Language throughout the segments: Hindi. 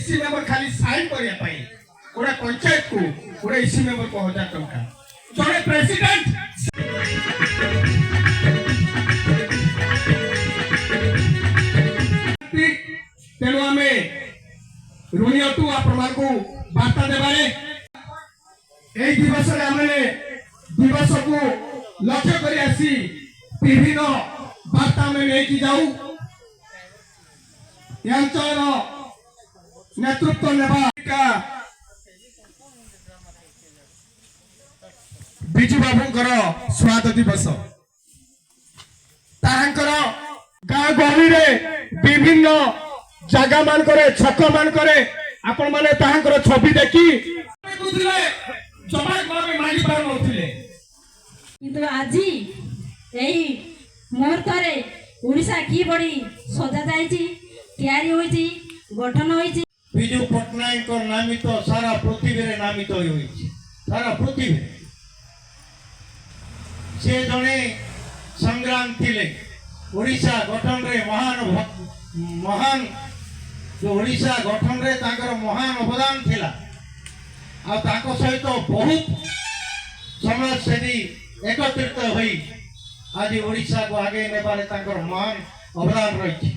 इसी मेंबर खाली साइन करिया पाई गोटे पंचायत को गोटे इसी मेंबर को 1000 टंका जड़े प्रेसिडेंट तेणु आम ऋणी अटू आपण को वार्ता देवारे यही दिवस दिवस को लक्ष्य कर आसी विभिन्न वार्ता में लेकिन जाऊ अंचल नेतृत्व नेवा बिजू बाबूंकर स्वाद दिवस गाँ गहली विभिन्न जगह मान छक मान आपण मैंने छवि देखी मांगी पार किंतु आज यही मुहूर्त ओडिशा की बड़ी सजा जाइछि तैयारी होइछि गठन होइछि विजु पटनायक नामित सारा पृथ्वी रे नामित होइछि सारा पृथ्वी से जने संग्राम थिले ओडिशा गठन रे महान जो ओडिशा गठन रे तांकर महान अवदान थिला आ ताको सहित बहुत समाज सेवी एकत्रित होई आज ओडिशा को आगे नेबारे तांकर महान अवदान रही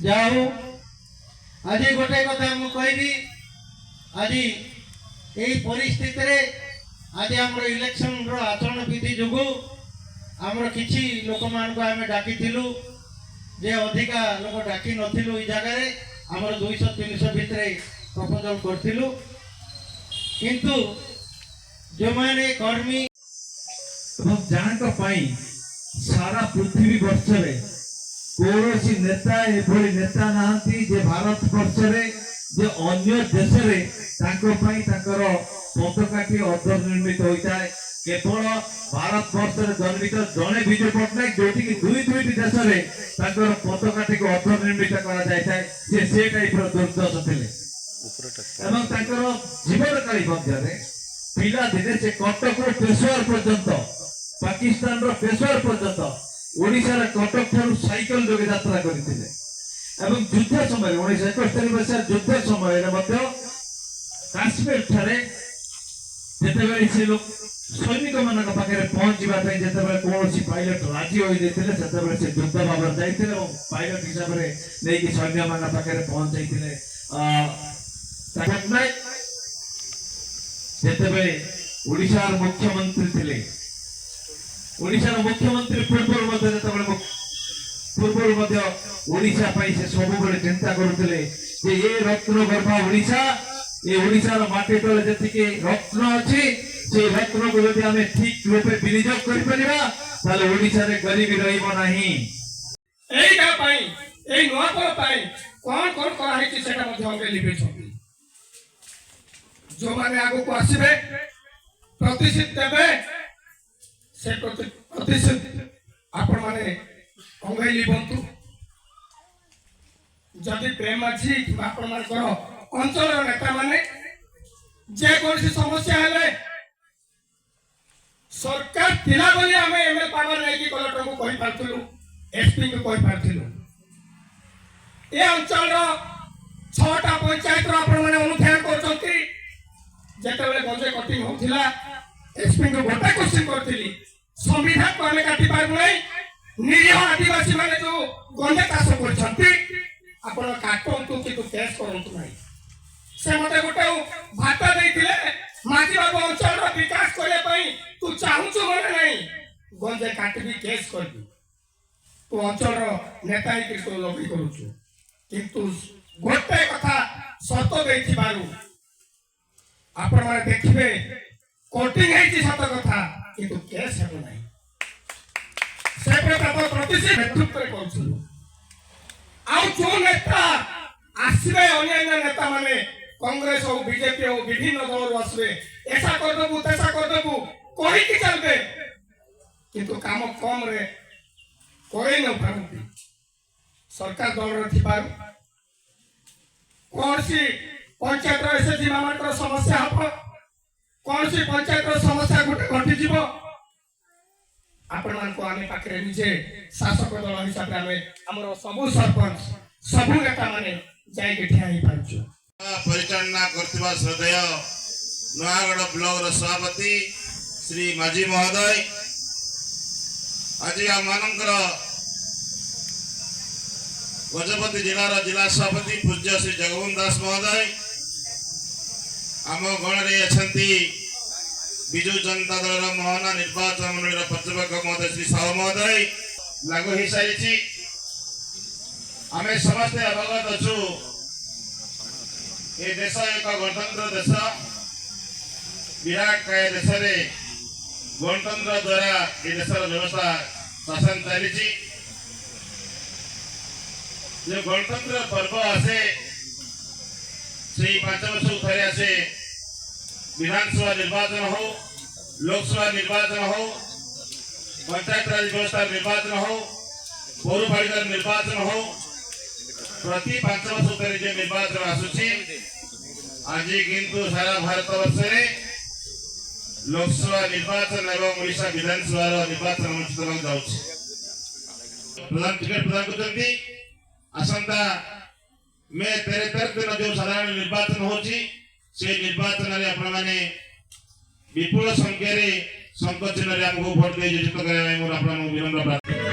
जाऊ आज गोटे कथा मु कहबी आज यही परिस्थिति रे आज आम इलेक्शन रो आचरण विधि जोगु आमर किछि लोक मान को आमे डाकी थिलु जे अधिका लोक डाकी नथिलु ई जगह रे आमर 200-300 भितरे प्रपोजल करथिलु किंतु जो माने कर्मी एवं जांक पाई सारा पृथ्वी वर्ष रे कौन नेता एभली नेता नाहंती जे भारत वर्ष रे जे अन्य देश रे तांको पाई तांकर पताकाटी अन्तर्निर्मित होता है केवल भारत वर्ष रे जन्मित जने विजय पटनायक जोटी कि दुई देश रे तांकर पताकाटी को अन्तर्निर्मित करा जायता है से टाइप रो दुर्दश थिले एवं तांकर जीवनकाली मध्य रे पिला दिने से कटक रो पेशवर पर्यंत पाकिस्तान रो पेशवर पर्यंत ओडिशा रे कटक ठारू साइकेल जोगे यात्रा करथिले एवं युद्ध समय 1971 मसीहा युद्ध समय रे मध्य काश्मीर ठारे जेतेबेले से लोग सैनिक मानक पाखे पहुंचवा जेतेबेले कौन पायलट राजी होई देथिले सेतेबेले से युद्ध भाव जाइथिले और पायलट हिसाब रे नेकी सैन्य मान पाखे पहुंच जाइथिले ताकनाय जेतेबेले ओडिशा रे मुख्यमंत्री थिले ओडिशा रे मुख्यमंत्री पूर्व मध्य ओडिशा पाई से सब बड़े चिंता करथिले जे ये रत्न गर्भा ओडिशा ये ओडिशा रो माटी तले जति के रत्न अछि से रत्न को यदि हमें ठीक रूपे विनियोग करि परिबा ताले ओडिशा रे गरीबी रहिबो नाही एई का पाई एई नवा पर पाई कोन करा है कि सेटा मध्य हमके लिबे छथि जो माने आगो को आसीबे प्रतिशत देबे से प्रतिशत आपण माने अंगाई लिबंतु जदि प्रेम अछि कि आपण मान करो अंचल नेता माने जे कोनसी समस्या हेले सरकार तिला बोली हमें एमएल पावर नहीं कि कलेक्टर को कहि पारथुलु एसपी को कहि पारथुलु ए अंचल रो 6टा पंचायत रो आपण माने अनुध्यान करछंती जेतेबेले गंजे कटिंग होथिला एसपी को गोटा क्वेश्चन करथिली संविधान को हमें काटी पार नहीं निरीह आदिवासी माने जो गंजे चाष करछंती आपण काटंतु कि केस करंतु नहीं से मते गोटे भाता देथिले माजी बाबू अंचल रो विकास करे पई तू चाहूछु माने नहीं गंजे काटबी केस करबी तू अंचल रो नेता ही कि तो लबी करूछु किंतु गोटे कथा सत देथि बारू आपण माने देखिबे कोटिंग है सत कथा किंतु केस हेबो नहीं से प्रकार प्रतिशत नेतृत्व करछु आ जो नेता आसबे अन्य नेता माने कांग्रेस हो बीजेपी हो विभिन्न दल आसबे ऐसा कर देबू तैसा कर देबू कहि कि चलबे किंतु काम कम रे करे न पारती सरकार दल रे थिबार कौन सी पंचायत रो एसएसजी मानकर समस्या हो कौन सी पंचायत रो समस्या गोटे घटी जीवो आपण मान को आमे पाखरे निजे शासक दल हिसाब रे आमे हमरो सबु सरपंच सबु नेता माने जाई के ठिया ही पाछु। परिचालना करथिबा श्रद्धेय नयागढ़ ब्लॉक सभापति श्री माझी महोदय आज आम गजपति जिलार जिला सभापति पूज्य श्री जगबंधु दास महोदय आम गण रे अछंती विजु जनता दल मोहना निर्वाचन मंडल पर्यवेक्षक महोदय श्री साहू महोदय लागू हो सारी आम समस्ते अवगत अच्छु ये देश एक गणतंत्र देश विराट काय देश रे गणतंत्र द्वारा ये देशर व्यवस्था शासन चली जो गणतंत्र पर्व आसे से 5 वर्ष उठारे आसे विधानसभा निर्वाचन हो लोकसभा निर्वाचन हो पंचायत राज व्यवस्था निर्वाचन हो पौरपालिका निर्वाचन हो प्रति 5 वर्ष उठारे जो निर्वाचन आसुची आज किंतु सारा भारत वर्ष में लोकसभा निर्वाचन एवं ओडिशा विधानसभा निर्वाचन अनुष्ठित जाउछि प्रधान टिकट प्रदान करते आसंता मे 13 दिन जो साधारण निर्वाचन होची से निर्वाचन रे आपण माने विपुल संख्या रे संकोचन रे हमको वोट दे जित करे मोर आपण विनम्र प्रार्थना।